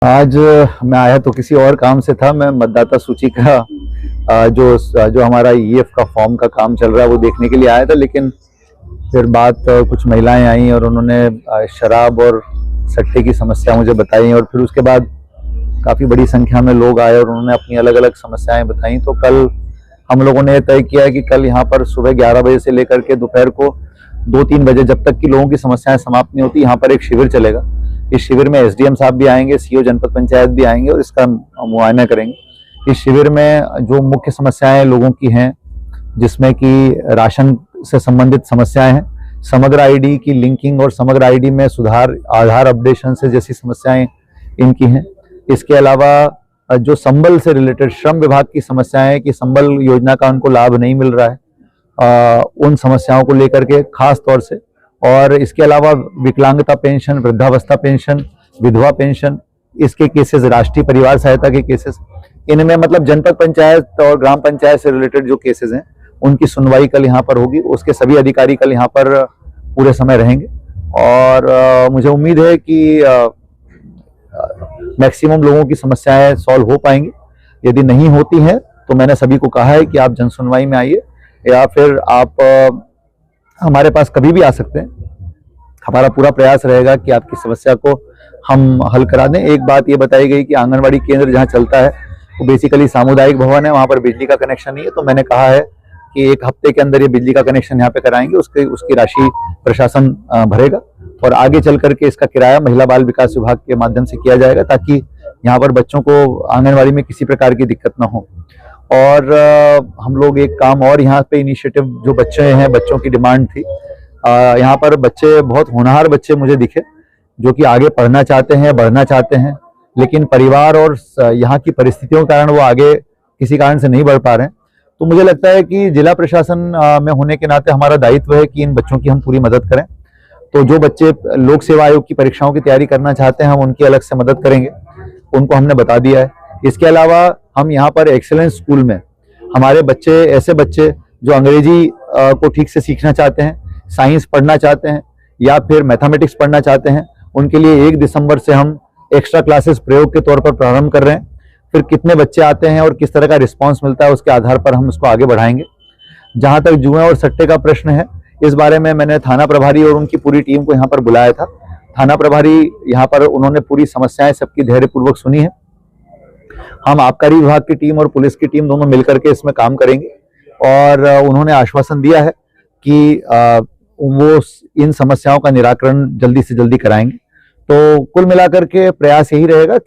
आज मैं आया तो किसी और काम से था। मैं मतदाता सूची का जो हमारा ईएफ का फॉर्म का काम चल रहा है वो देखने के लिए आया था, लेकिन फिर बात कुछ महिलाएं आई और उन्होंने शराब और सट्टे की समस्या मुझे बताई, और फिर उसके बाद काफ़ी बड़ी संख्या में लोग आए और उन्होंने अपनी अलग अलग समस्याएं बताई। तो कल हम लोगों ने तय किया कि कल यहाँ पर सुबह 11 बजे से लेकर के दोपहर को 2-3 बजे, जब तक कि लोगों की समस्याएं समाप्त नहीं होती, यहाँ पर एक शिविर चलेगा। इस शिविर में एसडीएम साहब भी आएंगे, सीओ जनपद पंचायत भी आएंगे और इसका मुआयना करेंगे। इस शिविर में जो मुख्य समस्याएं लोगों की हैं, जिसमें कि राशन से संबंधित समस्याएं हैं, समग्र आईडी की लिंकिंग और समग्र आईडी में सुधार, आधार अपडेशन से जैसी समस्याएं इनकी हैं। इसके अलावा जो संबल से रिलेटेड श्रम विभाग की समस्याएं हैं कि संबल योजना का उनको लाभ नहीं मिल रहा है, उन समस्याओं को लेकर के खास तौर से। और इसके अलावा विकलांगता पेंशन, वृद्धावस्था पेंशन, विधवा पेंशन, इसके केसेस, राष्ट्रीय परिवार सहायता के केसेस, इनमें मतलब जनपद पंचायत और ग्राम पंचायत से रिलेटेड जो केसेस हैं उनकी सुनवाई कल यहाँ पर होगी। उसके सभी अधिकारी कल यहाँ पर पूरे समय रहेंगे और मुझे उम्मीद है कि मैक्सिमम लोगों की समस्याएं सॉल्व हो पाएंगी। यदि नहीं होती हैं तो मैंने सभी को कहा है कि आप जन सुनवाई में आइए या फिर आप हमारे पास कभी भी आ सकते हैं। हमारा पूरा प्रयास रहेगा कि आपकी समस्या को हम हल करा दें। एक बात ये बताई गई कि आंगनवाड़ी केंद्र जहाँ चलता है वो बेसिकली सामुदायिक भवन है, वहाँ पर बिजली का कनेक्शन नहीं है। तो मैंने कहा है कि 1 हफ्ते के अंदर ये बिजली का कनेक्शन यहाँ पे कराएंगे, उसकी राशि प्रशासन भरेगा और आगे चल करके इसका किराया महिला बाल विकास विभाग के माध्यम से किया जाएगा, ताकि यहाँ पर बच्चों को आंगनवाड़ी में किसी प्रकार की दिक्कत ना हो। और हम लोग एक काम और यहाँ पे इनिशिएटिव, जो बच्चे हैं, बच्चों की डिमांड थी, यहाँ पर बच्चे, बहुत होनहार बच्चे मुझे दिखे जो कि आगे पढ़ना चाहते हैं, बढ़ना चाहते हैं, लेकिन परिवार और यहाँ की परिस्थितियों के कारण वो आगे किसी कारण से नहीं बढ़ पा रहे हैं। तो मुझे लगता है कि जिला प्रशासन में होने के नाते हमारा दायित्व है कि इन बच्चों की हम पूरी मदद करें। तो जो बच्चे लोक सेवा आयोग की परीक्षाओं की तैयारी करना चाहते हैं, हम उनकी अलग से मदद करेंगे, उनको हमने बता दिया है। इसके अलावा हम यहाँ पर एक्सेलेंस स्कूल में हमारे बच्चे, ऐसे बच्चे जो अंग्रेजी को ठीक से सीखना चाहते हैं, साइंस पढ़ना चाहते हैं या फिर मैथमेटिक्स पढ़ना चाहते हैं, उनके लिए 1 दिसंबर से हम एक्स्ट्रा क्लासेस प्रयोग के तौर पर प्रारंभ कर रहे हैं। फिर कितने बच्चे आते हैं और किस तरह का रिस्पांस मिलता है, उसके आधार पर हम इसको आगे बढ़ाएंगे। जहां तक जुए और सट्टे का प्रश्न है, इस बारे में मैंने थाना प्रभारी और उनकी पूरी टीम को यहाँ पर बुलाया था। थाना प्रभारी यहाँ पर, उन्होंने पूरी समस्याएं सबकी धैर्यपूर्वक सुनी है। हम आबकारी विभाग की टीम और पुलिस की टीम दोनों मिलकर के इसमें काम करेंगे और उन्होंने आश्वासन दिया है कि वो इन समस्याओं का निराकरण जल्दी से जल्दी कराएंगे। तो कुल मिलाकर के प्रयास यही रहेगा कि